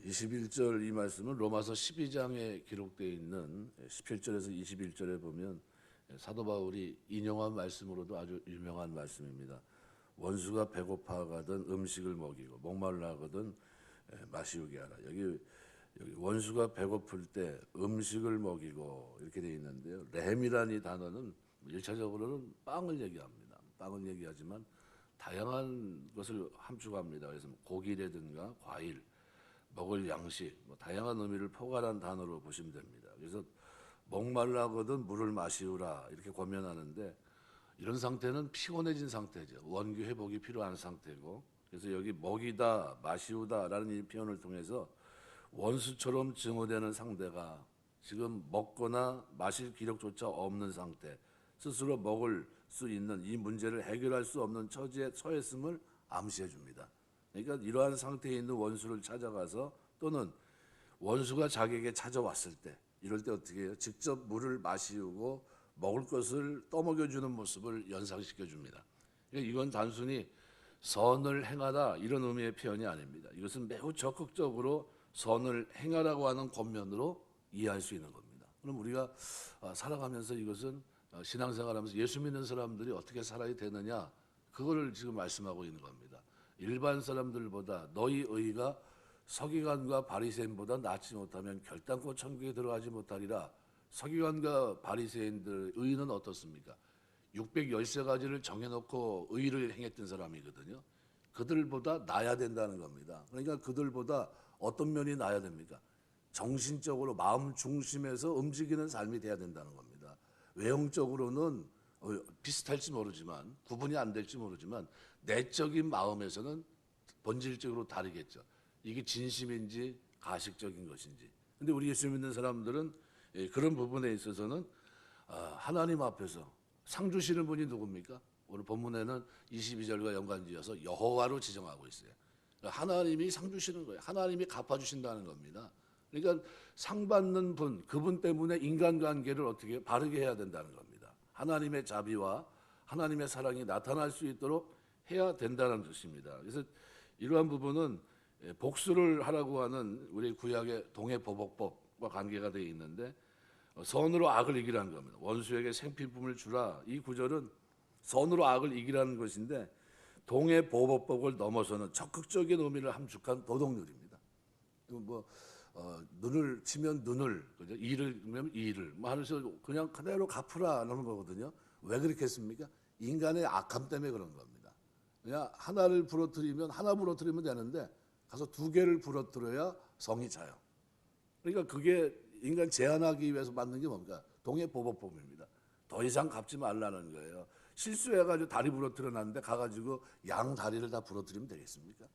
21절 이 말씀은 로마서 12장에 기록되어 있는 17절에서 21절에 보면 사도 바울이 인용한 말씀으로도 아주 유명한 말씀입니다. 원수가 배고파하거든 음식을 먹이고 목말라하거든 마시우게 하라. 여기 원수가 배고플 때 음식을 먹이고 이렇게 되어 있는데요. 램이라는 이 단어는 1차적으로는 빵을 얘기합니다. 빵을 얘기하지만 다양한 것을 함축합니다. 그래서 고기라든가 과일, 먹을 양식, 다양한 의미를 포괄한 단어로 보시면 됩니다. 그래서 목말라거든 물을 마시우라 이렇게 권면하는데, 이런 상태는 피곤해진 상태죠. 원기 회복이 필요한 상태고, 그래서 여기 먹이다, 마시우다라는 이 표현을 통해서 원수처럼 증오되는 상대가 지금 먹거나 마실 기력조차 없는 상태, 스스로 먹을 수 있는 이 문제를 해결할 수 없는 처지에 처했음을 암시해 줍니다. 그러니까 이러한 상태에 있는 원수를 찾아가서, 또는 원수가 자기에게 찾아왔을 때, 이럴 때 어떻게 해요? 직접 물을 마시우고 먹을 것을 떠먹여주는 모습을 연상시켜 줍니다. 그러니까 이건 단순히 선을 행하다 이런 의미의 표현이 아닙니다. 이것은 매우 적극적으로 선을 행하라고 하는 권면으로 이해할 수 있는 겁니다. 그럼 우리가 살아가면서 이것은 신앙생활하면서 예수 믿는 사람들이 어떻게 살아야 되느냐, 그거를 지금 말씀하고 있는 겁니다. 일반 사람들보다 너희 의가 서기관과 바리새인보다 낫지 못하면 결단코 천국에 들어가지 못하리라. 서기관과 바리새인들 의는 어떻습니까? 613가지를 정해놓고 의를 행했던 사람이거든요. 그들보다 나아야 된다는 겁니다. 그러니까 그들보다 어떤 면이 나아야 됩니까? 정신적으로 마음 중심에서 움직이는 삶이 돼야 된다는 겁니다. 외형적으로는 비슷할지 모르지만, 구분이 안 될지 모르지만, 내적인 마음에서는 본질적으로 다르겠죠. 이게 진심인지 가식적인 것인지. 근데 우리 예수 믿는 사람들은 그런 부분에 있어서는 하나님 앞에서 상 주시는 분이 누굽니까? 오늘 본문에는 22절과 연관지어서 여호와로 지정하고 있어요. 그러니까 하나님이 상 주시는 거예요. 하나님이 갚아주신다는 겁니다. 그러니까 상 받는 분, 그분 때문에 인간관계를 어떻게 바르게 해야 된다는 겁니다. 하나님의 자비와 하나님의 사랑이 나타날 수 있도록 해야 된다는 것입니다. 그래서 이러한 부분은 복수를 하라고 하는 우리 구약의 동해보복법과 관계가 되어 있는데, 선으로 악을 이기라는 겁니다. 원수에게 생필품을 주라. 이 구절은 선으로 악을 이기라는 것인데, 동해보복법을 넘어서는 적극적인 의미를 함축한 도덕률입니다. 눈을 치면 눈을, 그죠? 이를 그러면 이를, 하면서 그냥 그대로 갚으라는 거거든요. 왜 그렇게 했습니까? 인간의 악함 때문에 그런 겁니다. 그냥 하나를 부러뜨리면 하나 부러뜨리면 되는데, 가서 두 개를 부러뜨려야 성이 차요. 그러니까 그게 인간 제한하기 위해서 만든 게 뭡니까? 동해보복법입니다. 더 이상 갚지 말라는 거예요. 실수해가지고 다리 부러뜨려 놨는데 가가지고 양 다리를 다 부러뜨리면 되겠습니까?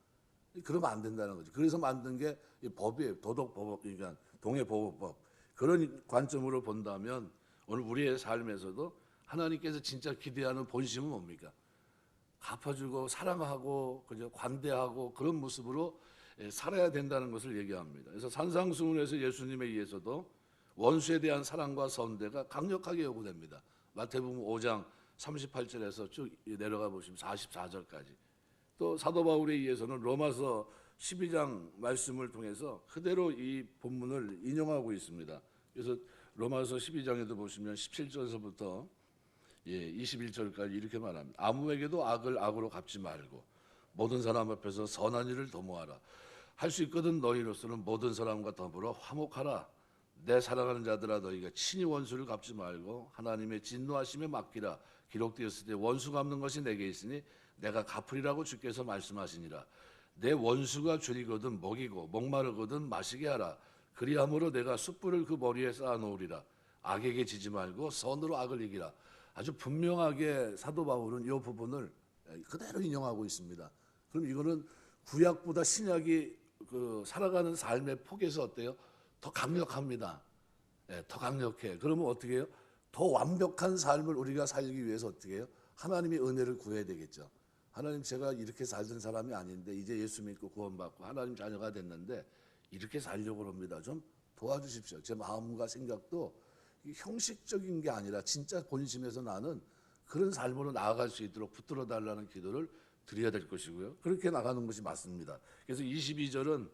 그러면 안 된다는 거죠. 그래서 만든 게 법이에요. 도덕보복, 그러니까 동해보복법. 그런 관점으로 본다면 오늘 우리의 삶에서도 하나님께서 진짜 기대하는 본심은 뭡니까? 갚아주고 사랑하고 그저 관대하고 그런 모습으로 살아야 된다는 것을 얘기합니다. 그래서 산상수훈에서 예수님에 의해서도 원수에 대한 사랑과 선대가 강력하게 요구됩니다. 마태복음 5장 38절에서 쭉 내려가 보시면 44절까지. 또 사도 바울에 의해서는 로마서 12장 말씀을 통해서 그대로 이 본문을 인용하고 있습니다. 그래서 로마서 12장에도 보시면 17절에서부터 21절까지 이렇게 말합니다. 아무에게도 악을 악으로 갚지 말고 모든 사람 앞에서 선한 일을 도모하라. 할 수 있거든 너희로서는 모든 사람과 더불어 화목하라. 내 사랑하는 자들아, 너희가 친히 원수를 갚지 말고 하나님의 진노하심에 맡기라. 기록되었을 때 원수 갚는 것이 내게 있으니 내가 갚으리라고 주께서 말씀하시니라. 내 원수가 줄이거든 먹이고 목마르거든 마시게 하라. 그리함으로 내가 숯불을 그 머리에 쌓아놓으리라. 악에게 지지 말고 선으로 악을 이기라. 아주 분명하게 사도 바울은 이 부분을 그대로 인용하고 있습니다. 그럼 이거는 구약보다 신약이 살아가는 삶의 폭에서 어때요? 더 강력합니다. 더 강력해. 그러면 어떻게 해요? 더 완벽한 삶을 우리가 살기 위해서 어떻게 해요? 하나님의 은혜를 구해야 되겠죠. 하나님, 제가 이렇게 살던 사람이 아닌데 이제 예수 믿고 구원받고 하나님 자녀가 됐는데 이렇게 살려고 합니다. 좀 도와주십시오. 제 마음과 생각도 형식적인 게 아니라 진짜 본심에서 나는 그런 삶으로 나아갈 수 있도록 붙들어 달라는 기도를 드려야 될 것이고요. 그렇게 나가는 것이 맞습니다. 그래서 22절은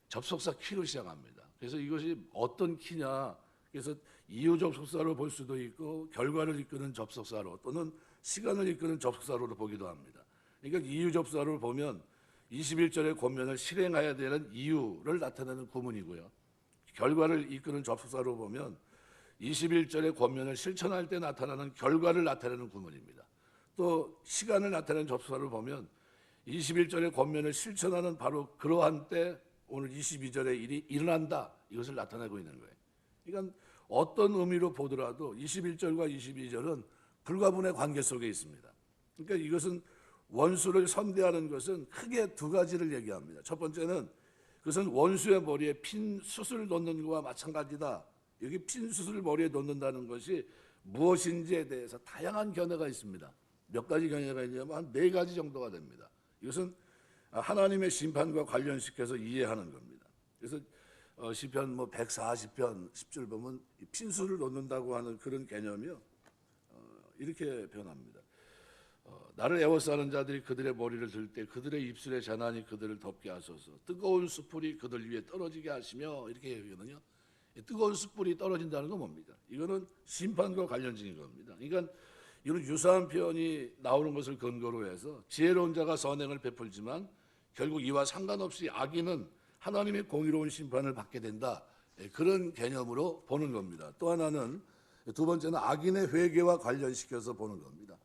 접속사 키로 시작합니다. 그래서 이것이 어떤 키냐, 그래서 이유 접속사로 볼 수도 있고 결과를 이끄는 접속사로 또는 시간을 이끄는 접속사로도 보기도 합니다. 그러니까 이유 접속사로 보면 21절의 권면을 실행해야 되는 이유를 나타내는 구문이고요. 결과를 이끄는 접속사로 보면 21절의 권면을 실천할 때 나타나는 결과를 나타내는 구문입니다. 또 시간을 나타내는 접속사로 보면 21절의 권면을 실천하는 바로 그러한 때 오늘 22절의 일이 일어난다, 이것을 나타내고 있는 거예요. 그러니까 어떤 의미로 보더라도 21절과 22절은 불가분의 관계 속에 있습니다. 그러니까 이것은 원수를 선대하는 것은 크게 두 가지를 얘기합니다. 첫 번째는 그것은 원수의 머리에 핀 숯을 놓는 것과 마찬가지다. 여기 핀 숯을 머리에 놓는다는 것이 무엇인지에 대해서 다양한 견해가 있습니다. 몇 가지 견해가 있냐면 한 4가지 정도가 됩니다. 이것은 하나님의 심판과 관련시켜서 이해하는 겁니다. 그래서 시편 140편 10절 보면 핀수를 놓는다고 하는 그런 개념이요, 이렇게 표현합니다. 나를 애워싸는 자들이 그들의 머리를 들 때 그들의 입술의 재난이 그들을 덮게 하소서. 뜨거운 숯불이 그들 위에 떨어지게 하시며, 이렇게 얘기하거든요. 뜨거운 숯불이 떨어진다는 건 뭡니까? 이거는 심판과 관련적인 겁니다. 그러니까 이런 유사한 표현이 나오는 것을 근거로 해서 지혜로운 자가 선행을 베풀지만 결국 이와 상관없이 악인은 하나님의 공의로운 심판을 받게 된다, 그런 개념으로 보는 겁니다. 또 하나는, 두 번째는 악인의 회개와 관련시켜서 보는 겁니다.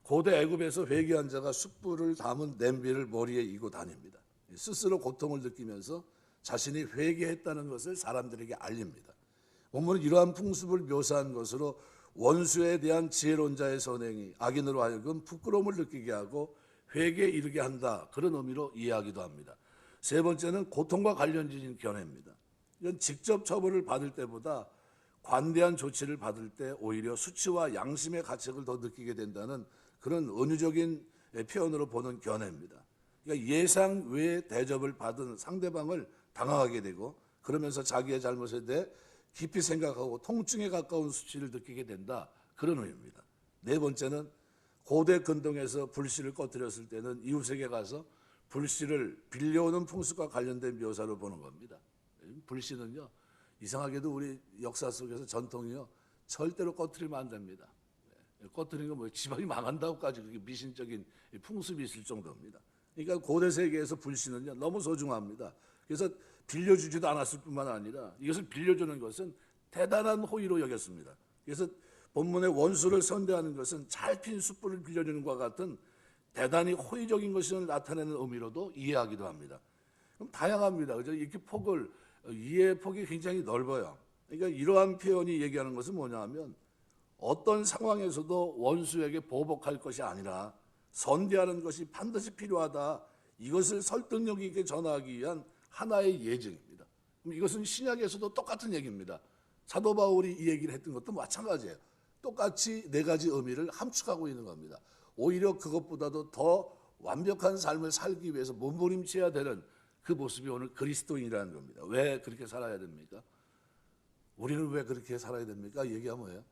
고대 애굽에서 회개한 자가 숯불을 담은 냄비를 머리에 이고 다닙니다. 스스로 고통을 느끼면서 자신이 회개했다는 것을 사람들에게 알립니다. 본문은 이러한 풍습을 묘사한 것으로 원수에 대한 지혜로운 자의 선행이 악인으로 하여금 부끄러움을 느끼게 하고 회개에 이르게 한다, 그런 의미로 이해하기도 합니다. 세 번째는 고통과 관련된 견해입니다. 이건 직접 처벌을 받을 때보다 관대한 조치를 받을 때 오히려 수치와 양심의 가책을 더 느끼게 된다는 그런 은유적인 표현으로 보는 견해입니다. 그러니까 예상 외의 대접을 받은 상대방을 당황하게 되고 그러면서 자기의 잘못에 대해 깊이 생각하고 통증에 가까운 수치를 느끼게 된다, 그런 의미입니다. 네 번째는 고대 근동에서 불씨를 꺼뜨렸을 때는 이웃에게 가서 불씨를 빌려오는 풍습과 관련된 묘사로 보는 겁니다. 불씨는요, 이상하게도 우리 역사 속에서 전통이요, 절대로 꺼뜨리면 안 됩니다. 꺼뜨리는 건 뭐 집안이 망한다고까지 그렇게 미신적인 풍습이 있을 정도입니다. 그러니까 고대 세계에서 불씨는요, 너무 소중합니다. 그래서 빌려주지도 않았을 뿐만 아니라 이것을 빌려주는 것은 대단한 호의로 여겼습니다. 그래서 본문의 원수를 선대하는 것은 잘 핀 숯불을 빌려주는 것과 같은 대단히 호의적인 것을 나타내는 의미로도 이해하기도 합니다. 그럼 다양합니다. 그죠? 이렇게 이해의 폭이 굉장히 넓어요. 그러니까 이러한 표현이 얘기하는 것은 뭐냐 하면 어떤 상황에서도 원수에게 보복할 것이 아니라 선대하는 것이 반드시 필요하다, 이것을 설득력 있게 전하기 위한 하나의 예증입니다. 그럼 이것은 신약에서도 똑같은 얘기입니다. 사도 바울이 이 얘기를 했던 것도 마찬가지예요. 똑같이 4가지 의미를 함축하고 있는 겁니다. 오히려 그것보다도 더 완벽한 삶을 살기 위해서 몸부림쳐야 되는 그 모습이 오늘 그리스도인이라는 겁니다. 왜 그렇게 살아야 됩니까? 우리는 왜 그렇게 살아야 됩니까? 얘기하면 뭐예요?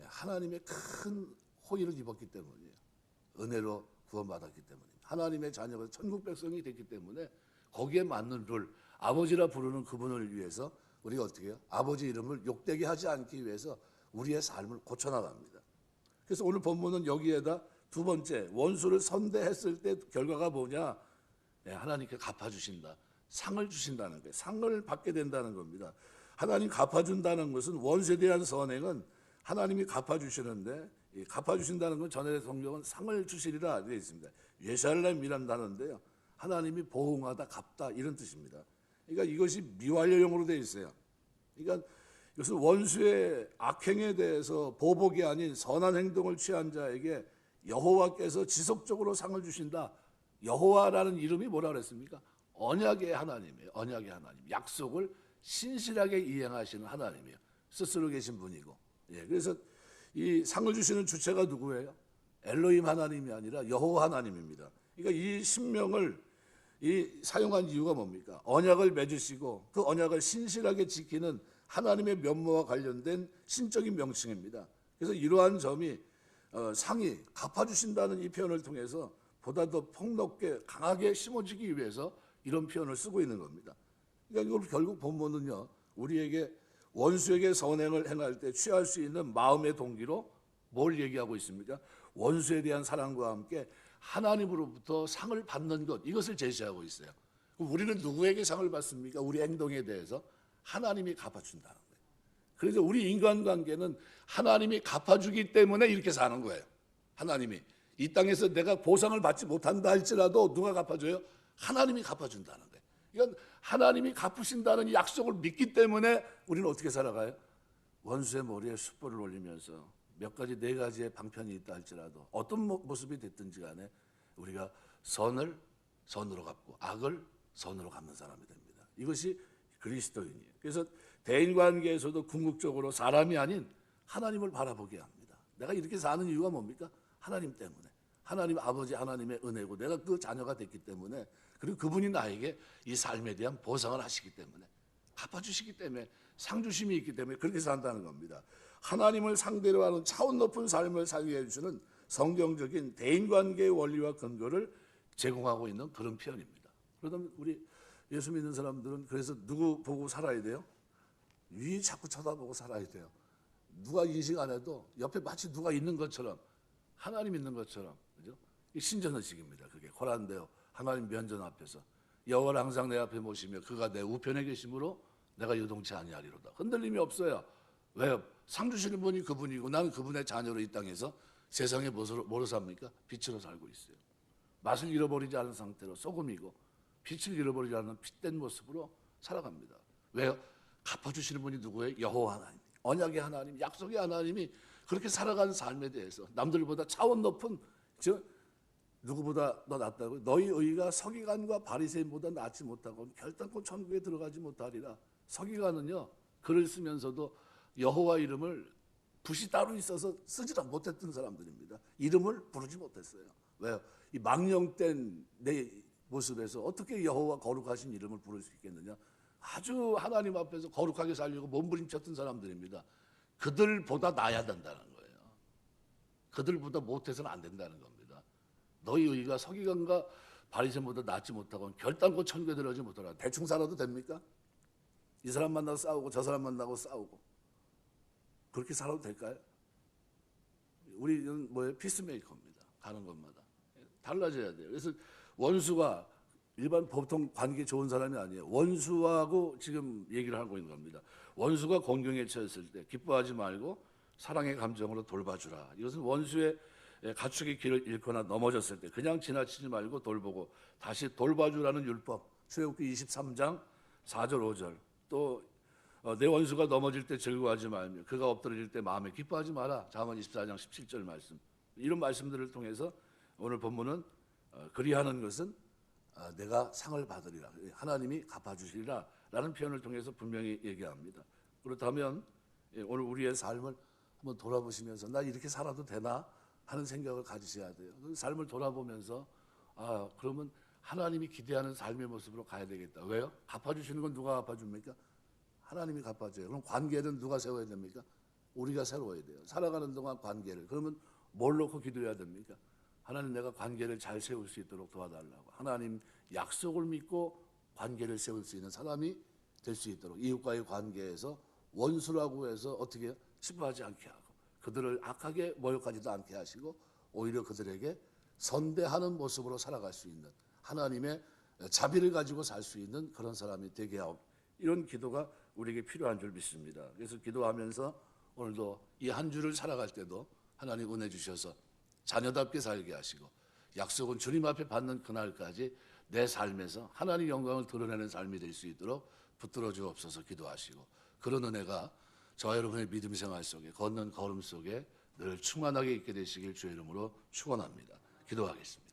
하나님의 큰 호의를 입었기 때문이에요. 은혜로 구원받았기 때문입니다. 하나님의 자녀가 천국 백성이 됐기 때문에 거기에 맞는 룰, 아버지라 부르는 그분을 위해서 우리가 어떻게 해요? 아버지 이름을 욕되게 하지 않기 위해서 우리의 삶을 고쳐나갑니다. 그래서 오늘 본문은 여기에다 두 번째, 원수를 선대했을 때 결과가 뭐냐? 하나님께 갚아주신다. 상을 주신다는 거예요. 상을 받게 된다는 겁니다. 하나님 갚아준다는 것은 원수에 대한 선행은 하나님이 갚아주시는데, 갚아주신다는 건 전에 성경은 상을 주시리라 되어 있습니다. 예샬렘이라는 단어인데요, 하나님이 보응하다, 갚다, 이런 뜻입니다. 그러니까 이것이 미완료형으로 되어 있어요. 그러니까 이것은 원수의 악행에 대해서 보복이 아닌 선한 행동을 취한 자에게 여호와께서 지속적으로 상을 주신다. 여호와라는 이름이 뭐라 그랬습니까? 언약의 하나님이에요. 언약의 하나님. 약속을 신실하게 이행하시는 하나님이에요. 스스로 계신 분이고. 그래서 이 상을 주시는 주체가 누구예요? 엘로힘 하나님이 아니라 여호와 하나님입니다. 그러니까 이 신명을 사용한 이유가 뭡니까? 언약을 맺으시고 그 언약을 신실하게 지키는 하나님의 면모와 관련된 신적인 명칭입니다. 그래서 이러한 점이 상이 갚아주신다는 이 표현을 통해서 보다 더 폭넓게 강하게 심어지기 위해서 이런 표현을 쓰고 있는 겁니다. 그러니까 이걸 결국 본문은요, 우리에게 원수에게 선행을 행할 때 취할 수 있는 마음의 동기로 뭘 얘기하고 있습니까? 원수에 대한 사랑과 함께 하나님으로부터 상을 받는 것, 이것을 제시하고 있어요. 그럼 우리는 누구에게 상을 받습니까? 우리 행동에 대해서 하나님이 갚아준다는 거예요. 그래서 우리 인간관계는 하나님이 갚아주기 때문에 이렇게 사는 거예요. 하나님이 이 땅에서 내가 보상을 받지 못한다 할지라도 누가 갚아줘요? 하나님이 갚아준다는 거예요. 이건 하나님이 갚으신다는 이 약속을 믿기 때문에 우리는 어떻게 살아가요? 원수의 머리에 숯불을 올리면서 몇 가지, 네 가지의 방편이 있다 할지라도 어떤 모습이 됐든지 간에 우리가 선을 선으로 갚고 악을 선으로 갚는 사람이 됩니다. 이것이 그리스도인이에요. 그래서 대인관계에서도 궁극적으로 사람이 아닌 하나님을 바라보게 합니다. 내가 이렇게 사는 이유가 뭡니까? 하나님 때문에. 하나님 아버지 하나님의 은혜고 내가 그 자녀가 됐기 때문에, 그리고 그분이 나에게 이 삶에 대한 보상을 하시기 때문에, 갚아주시기 때문에, 상주심이 있기 때문에 그렇게 산다는 겁니다. 하나님을 상대로 하는 차원 높은 삶을 살게 해주시는 성경적인 대인관계의 원리와 근거를 제공하고 있는 그런 표현입니다. 그러면 우리 예수 믿는 사람들은 그래서 누구 보고 살아야 돼요? 위 자꾸 쳐다보고 살아야 돼요. 누가 인식 안 해도 옆에 마치 누가 있는 것처럼, 하나님 있는 것처럼, 그죠? 이 신전의식입니다. 그게 고란데요. 하나님 면전 앞에서 여호와를 항상 내 앞에 모시며 그가 내 우편에 계심으로 내가 요동치 아니하리로다. 흔들림이 없어요. 왜요? 상 주시는 분이 그분이고 나는 그분의 자녀로 이 땅에서 세상에 뭐로 삽니까? 빛으로 살고 있어요. 맛을 잃어버리지 않은 상태로 소금이고 빛을 잃어버리지 않는 빛된 모습으로 살아갑니다. 왜요? 갚아주시는 분이 누구예요? 여호와 하나님, 언약의 하나님, 약속의 하나님이 그렇게 살아가는 삶에 대해서 남들보다 차원 높은, 즉 누구보다 너 낫다고, 너희 의가 서기관과 바리새인보다 낫지 못하고 결단코 천국에 들어가지 못하리라. 서기관은요, 글을 쓰면서도 여호와 이름을 붓이 따로 있어서 쓰지 못했던 사람들입니다. 이름을 부르지 못했어요. 왜요? 이 망령된 내 모습에서 어떻게 여호와 거룩하신 이름을 부를 수 있겠느냐? 아주 하나님 앞에서 거룩하게 살려고 몸부림쳤던 사람들입니다. 그들보다 나야 된다는 거예요. 그들보다 못해서는 안 된다는 겁니다. 너희 의가 서기관과 바리새인보다 낫지 못하고 결단코 천국에 들어가지 못하라. 대충 살아도 됩니까? 이 사람 만나고 싸우고 저 사람 만나고 싸우고 그렇게 살아도 될까요? 우리는 뭐예요? 피스메이커입니다. 가는 것마다 달라져야 돼요. 그래서 원수가 일반 보통 관계 좋은 사람이 아니에요. 원수하고 지금 얘기를 하고 있는 겁니다. 원수가 공경에 처했을 때 기뻐하지 말고 사랑의 감정으로 돌봐주라. 이것은 원수의 가축의 길을 잃거나 넘어졌을 때 그냥 지나치지 말고 돌보고 다시 돌봐주라는 율법. 출애굽기 23장 4절 5절. 또 내 원수가 넘어질 때 즐거워하지 말며 그가 엎드러질 때 마음에 기뻐하지 마라. 잠언 24장 17절 말씀. 이런 말씀들을 통해서 오늘 본문은 그리하는 것은 내가 상을 받으리라, 하나님이 갚아주시리라 라는 표현을 통해서 분명히 얘기합니다. 그렇다면 오늘 우리의 삶을 한번 돌아보시면서 나 이렇게 살아도 되나 하는 생각을 가지셔야 돼요. 삶을 돌아보면서 그러면 하나님이 기대하는 삶의 모습으로 가야 되겠다. 왜요? 갚아주시는 건 누가 갚아줍니까? 하나님이 갚아줘요. 그럼 관계는 누가 세워야 됩니까? 우리가 세워야 돼요. 살아가는 동안 관계를. 그러면 뭘 놓고 기도해야 됩니까? 하나님, 내가 관계를 잘 세울 수 있도록 도와달라고. 하나님 약속을 믿고 관계를 세울 수 있는 사람이 될 수 있도록, 이웃과의 관계에서 원수라고 해서 어떻게 해요? 치부하지 않게 하고 그들을 악하게 모욕하지도 않게 하시고 오히려 그들에게 선대하는 모습으로 살아갈 수 있는, 하나님의 자비를 가지고 살 수 있는 그런 사람이 되게 하고, 이런 기도가 우리에게 필요한 줄 믿습니다. 그래서 기도하면서 오늘도 이 한 주를 살아갈 때도 하나님 은혜 주셔서 자녀답게 살게 하시고 약속은 주님 앞에 받는 그날까지 내 삶에서 하나님 영광을 드러내는 삶이 될 수 있도록 붙들어 주옵소서 기도하시고, 그런 은혜가 저와 여러분의 믿음 생활 속에, 걷는 걸음 속에 늘 충만하게 있게 되시길 주의 이름으로 축원합니다. 기도하겠습니다.